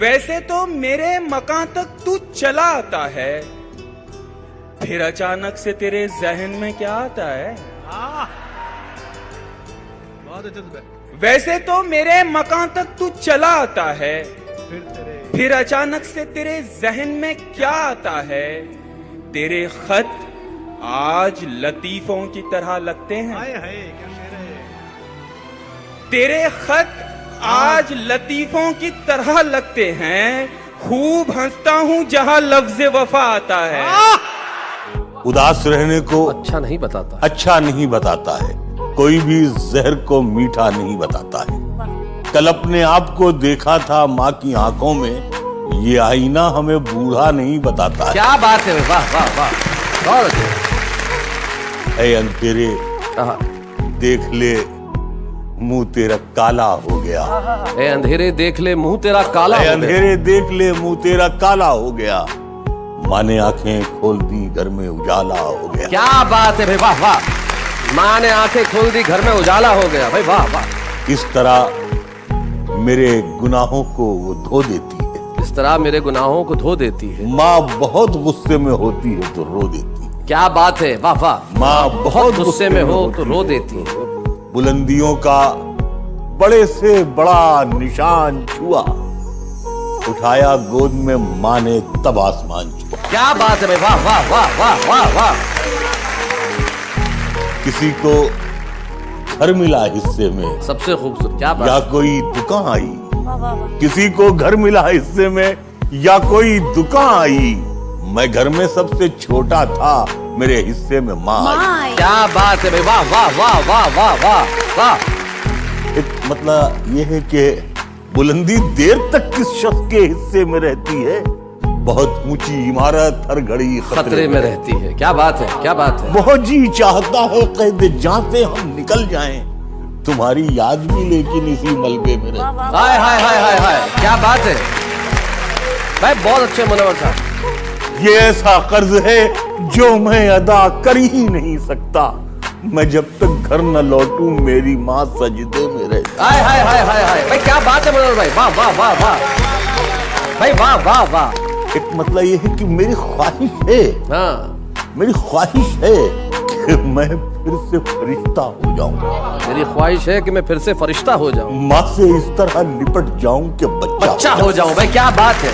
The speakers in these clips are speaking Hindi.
वैसे तो मेरे मकान तक तू चला आता है, फिर अचानक से तेरे जहन में क्या आता है? बहुत अच्छे। वैसे तो मेरे मकान तक तू चला आता है, फिर अचानक से तेरे जहन में क्या आता है? तेरे खत आज लतीफों की तरह लगते हैं। हाय हाय क्या शेर है। तेरे खत आज लतीफों की तरह लगते हैं। खूब हंसता हूँ जहां लफ्ज़ वफा आता है। उदास रहने को अच्छा नहीं बताता, अच्छा नहीं बताता है, कोई भी जहर को मीठा नहीं बताता है। कल अपने आप को देखा था माँ की आंखों में, ये आईना हमें बूढ़ा नहीं बताता है। क्या बात है, वाह वाह वाह, बहुत अच्छे। ऐ अंधेरे देख ले मुंह तेरा काला हो गया। ए अंधेरे देख ले मुंह तेरा काला हो गया। अंधेरे देख ले मुंह तेरा काला हो गया। माँ ने आंखें खोल दी घर में उजाला हो गया। क्या बात है भाई, वाह वाह। माँ ने आंखें खोल दी घर में उजाला हो गया, भाई वाह वाह। इस तरह मेरे गुनाहों को वो धो देती है। इस तरह मेरे गुनाहों को धो देती है। माँ बहुत गुस्से में होती है तो रो देती है। क्या बात है, वाह वाह। माँ बहुत गुस्से में हो तो रो देती है। बुलंदियों का बड़े से बड़ा निशान छुआ, उठाया गोद में माँ ने तब आसमान छुआ। क्या बात है भाई, वाह वाह वाह वाह वाह वाह। किसी को घर मिला हिस्से में, सबसे खूबसूरत, क्या या बात। कोई दुकान आई। किसी को घर मिला हिस्से में या कोई दुकान आई। मैं घर में सबसे छोटा था, मेरे हिस्से में माँ आई। क्या बात है भाई, वाह वाह वाह वाह वाह वाह वाह। एक मतलब यह है कि बुलंदी देर तक किस शख्स के हिस्से में रहती है। बहुत ऊंची इमारत हर घड़ी खतरे में रहती है। क्या बात है, क्या बात है। बहुत जी चाहता है कैद जहां से हम निकल जाएं, तुम्हारी याद भी लेकिन इसी मलबे में रहती। हाय हाय हाय हाय हाय, क्या बात है भाई, बहुत अच्छे मुनव्वर साहब। ये ऐसा कर्ज है जो मैं अदा कर ही नहीं सकता। मैं जब तक घर न लौटूं मेरी माँ सजदे में रहती। हाय हाय हाय हाय हाय भाई, क्या बात है मुनव्वर भाई, वाह वाह वाह वाह भाई, वाह वाह वाह। एक मतलब ये है कि मेरी ख्वाहिश है, हाँ, मेरी ख्वाहिश है कि मैं फिर से फरिश्ता हो जाऊं। मेरी ख्वाहिश है कि मैं फिर से फरिश्ता हो जाऊं, माँ से इस तरह लिपट जाऊं कि बच्चा हो जाऊं। भाई क्या बात है।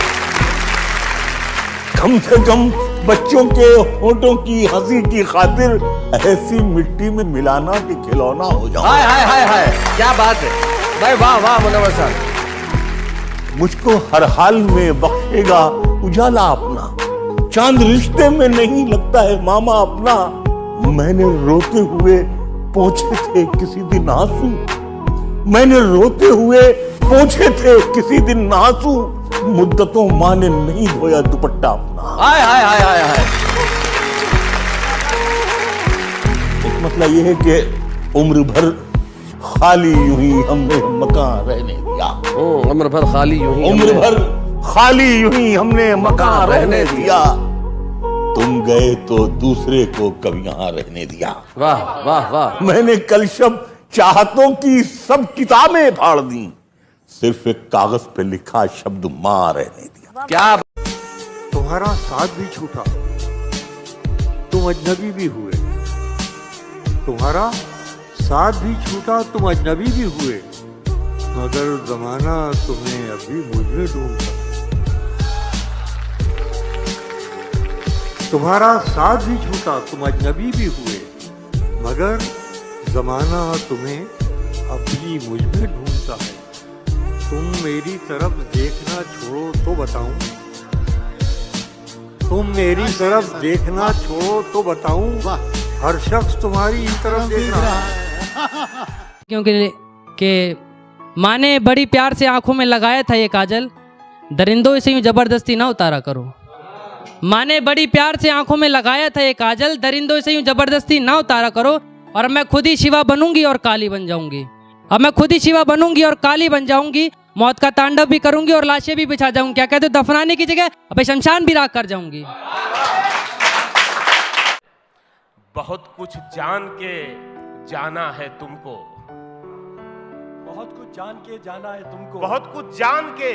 कम से कम बच्चों के होठों की हंसी की खातिर ऐसी मिट्टी में मिलाना कि खिलौना हो जाऊं। हाय हाय हाय हाय, क्या बात है भाई, वाह वाह मुनव्वर साहब। मुझको हर हाल में बख्शेगा उजाला अपना। चांद रिश्ते में नहीं लगता है मामा अपना। मैंने रोते हुए पोंछे थे किसी दिन आंसू। मैंने रोते हुए पोंछे थे किसी दिन आंसू। मुद्दतों माँ ने नहीं धोया दुपट्टा अपना। हाय हाय हाय हाय हाय। मतलब यह है कि उम्र भर खाली यूं ही हमने मकान रहने दिया। उम्र भर खाली यूं ही, उम्र भर खाली यूं ही हमने मकान रहने दिया। तुम गए तो दूसरे को कब यहाँ रहने दिया। वाह वाह वाह। मैंने कल शब चाहतों की सब किताबें फाड़ दी, सिर्फ एक कागज पे लिखा शब्द माँ रहने दिया। क्या तुम्हारा साथ भी छूटा, तुम अजनबी भी हुए। तुम्हारा साथ भी छूटा, तुम अजनबी भी हुए। मगर जमाना तुम्हें अभी मुझ में ढूंढता। तुम्हारा साथ भी छूटा, तुम अजनबी भी हुए। मगर जमाना तुम्हें अभी मुझ में ढूंढता है। तुम मेरी तरफ देखना छोड़ो तो बताऊं। तुम मेरी तरफ देखना छोड़ो तो बताऊं। हर शख्स तुम्हारी ही तरफ देख रहा है। क्योंकि कि माँ ने बड़ी प्यार से आंखों में लगाया था ये काजल, दरिंदों से यूं जबरदस्ती ना उतारा करो। माँ ने बड़ी प्यार से आंखों में लगाया था ये काजल, दरिंदों से यूं जबरदस्ती ना उतारा करो। और मैं खुद ही शिवा बनूंगी और काली बन जाऊंगी। अब मैं खुद ही शिवा बनूंगी और काली बन जाऊंगी। मौत का तांडव भी करूंगी और लाशें भी बिछा जाऊंगी। क्या कहते हो, दफनाने की जगह अब शमशान भी राख कर जाऊंगी। बहुत कुछ जान के जाना है तुमको। बहुत कुछ जान के जाना है तुमको। बहुत कुछ जान के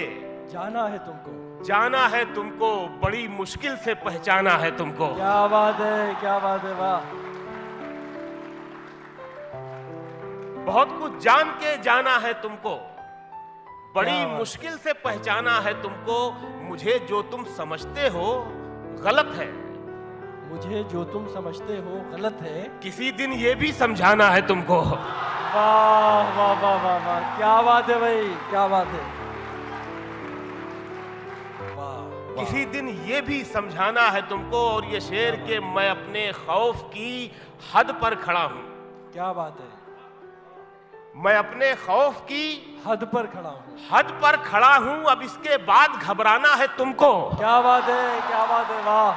जाना है तुमको। जाना है तुमको, बड़ी मुश्किल से पहचाना है तुमको। क्या बात है, क्या बात है, वाह। बहुत कुछ जान के जाना है तुमको, बड़ी क्या बात। मुश्किल से पहचाना है तुमको। मुझे जो तुम समझते हो गलत है, मुझे जो तुम समझते हो गलत है। किसी दिन ये भी समझाना है तुमको। वाह वाह वाह वाह वाह, क्या बात है भाई, क्या बात है। किसी दिन ये भी समझाना है तुमको। और ये शेर के मैं अपने खौफ की हद पर खड़ा हूं। क्या बात है, मैं अपने खौफ की हद पर खड़ा हूँ। हद पर खड़ा हूं। अब इसके बाद घबराना है तुमको। क्या बात है, क्या बात है, वाह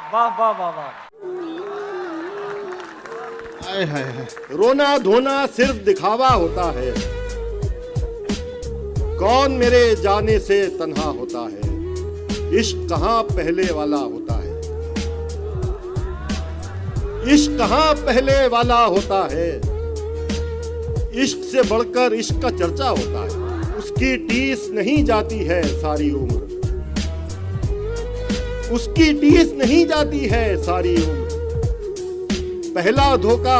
वाह वाह वाह वाह। हाय हाय हाय। रोना धोना सिर्फ दिखावा होता है, कौन मेरे जाने से तन्हा होता है। इश्क कहाँ पहले वाला होता है, इश्क कहाँ पहले वाला होता है। इश्क से बढ़कर इश्क का चर्चा होता है। उसकी टीस नहीं जाती है सारी उम्र, उसकी टीस नहीं जाती है सारी उम्र। पहला धोखा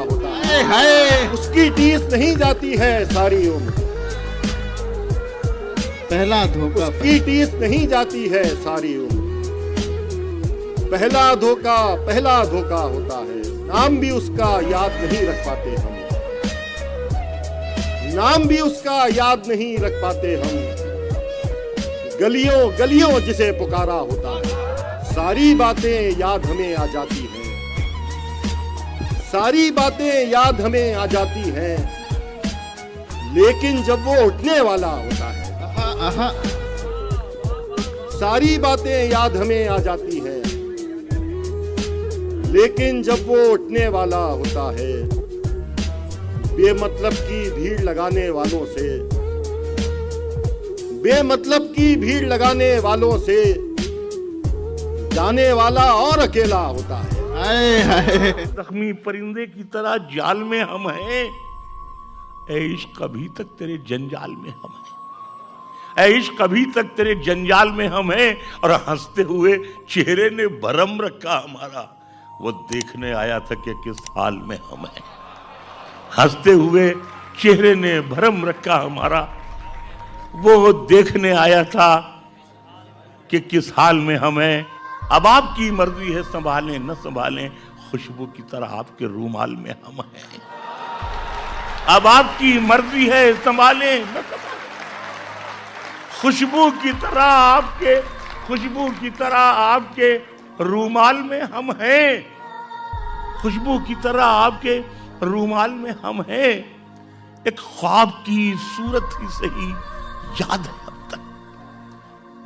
होता है, उसकी टीस नहीं जाती है सारी उम्र। पहला धोखा, उसकी टीस नहीं जाती है सारी उम्र। पहला धोखा होता है। नाम भी उसका याद नहीं रख पाते हम, नाम भी उसका याद नहीं रख पाते हम। गलियों गलियों जिसे पुकारा होता है। सारी बातें याद हमें आ जाती हैं, सारी बातें याद हमें आ जाती हैं। लेकिन जब वो उठने वाला होता है, सारी बातें याद हमें आ जाती हैं। लेकिन जब वो उठने वाला होता है, बेमतलब की भीड़ लगाने वालों से, बेमतलब की भीड़ लगाने वालों से जाने वाला और अकेला होता है। जख्मी परिंदे की तरह जाल में हम हैं, ऐ इश्क अभी तक तेरे जंजाल में हम हैं, ऐ इश्क अभी तक तेरे जंजाल में हम हैं। और हंसते हुए चेहरे ने भरम रखा हमारा, वो देखने आया था कि किस हाल में हम हैं। हंसते हुए चेहरे ने भरम रखा हमारा, वो देखने आया था कि किस हाल में हम हैं। अब आपकी मर्जी है, संभालें न संभालें, खुशबू की तरह आपके रूमाल में हम हैं। अब आपकी मर्जी है, संभालें न संभालें, खुशबू की तरह आपके, खुशबू की तरह आपके रूमाल में हम हैं। खुशबू की तरह आपके रूमाल में हम हैं। एक ख्वाब की सूरत ही सही याद है अब तक,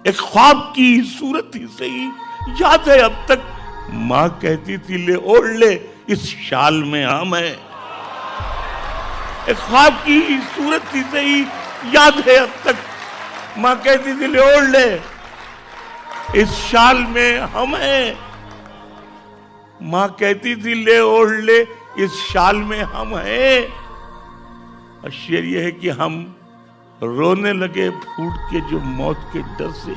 एक ख्वाब की सूरत ही सही याद है अब तक। माँ कहती थी ले ओढ़ ले इस शाल में हम हैं। एक ख्वाब की सूरत ही सही याद है अब तक, माँ कहती थी ले ओढ़ ले इस शाल में हम हैं। माँ कहती थी ले ओढ़ ले इस शाल में हम हैं। और शेर यह है कि हम रोने लगे फूट के जो मौत के डर से,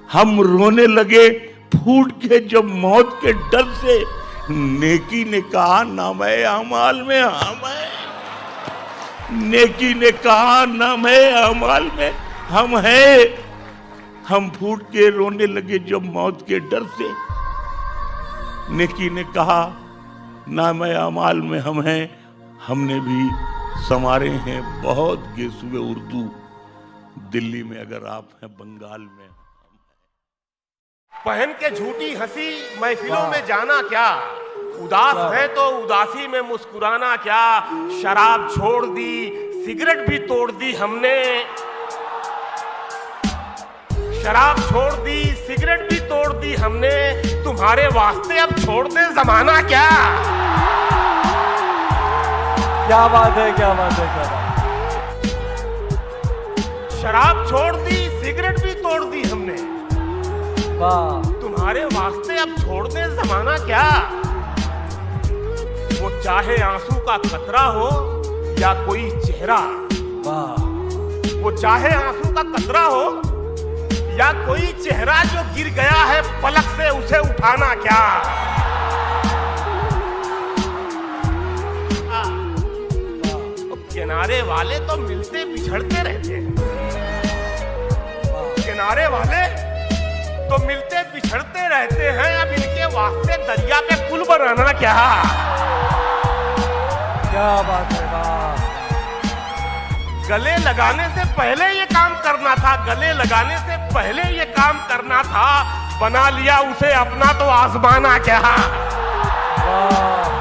हम रोने लगे फूट के जब मौत के डर से। नेकी ने कहा नाम है अमाल में हम हैं, नेकी ने कहा नाम है अमाल में हम हैं। हम फूट के रोने लगे जब मौत के डर से। नेकी ने कहा नाम है अमाल में हम हैं। हमने भी समारे हैं बहुत गेसुए उर्दू, दिल्ली में अगर आप हैं, बंगाल में हम हैं। पहन के झूठी हंसी महफिलों में जाना क्या, उदास है तो उदासी में मुस्कुराना क्या। शराब छोड़ दी, सिगरेट भी तोड़ दी हमने, शराब छोड़ दी, सिगरेट भी तोड़ दी हमने। तुम्हारे वास्ते अब छोड़ दे जमाना क्या। क्या बात है, क्या बात है, क्या बात है। शराब छोड़ दी, सिगरेट भी तोड़ दी हमने, वाह। तुम्हारे वास्ते अब छोड़ दे जमाना क्या। वो चाहे आंसू का कतरा हो या कोई चेहरा, वाह। वो चाहे आंसू का कतरा हो या कोई चेहरा जो गिर गया है पलक से, उसे उठाना क्या। किनारे वाले तो मिलते बिछड़ते रहते हैं, किनारे वाले तो मिलते बिछड़ते रहते हैं, अब इनके वास्ते दरिया पे पुल बनाना क्या। क्या बात है, वाह। गले लगाने से पहले ये काम करना था, गले लगाने से पहले ये काम करना था, बना लिया उसे अपना तो आजमाना क्या। वाह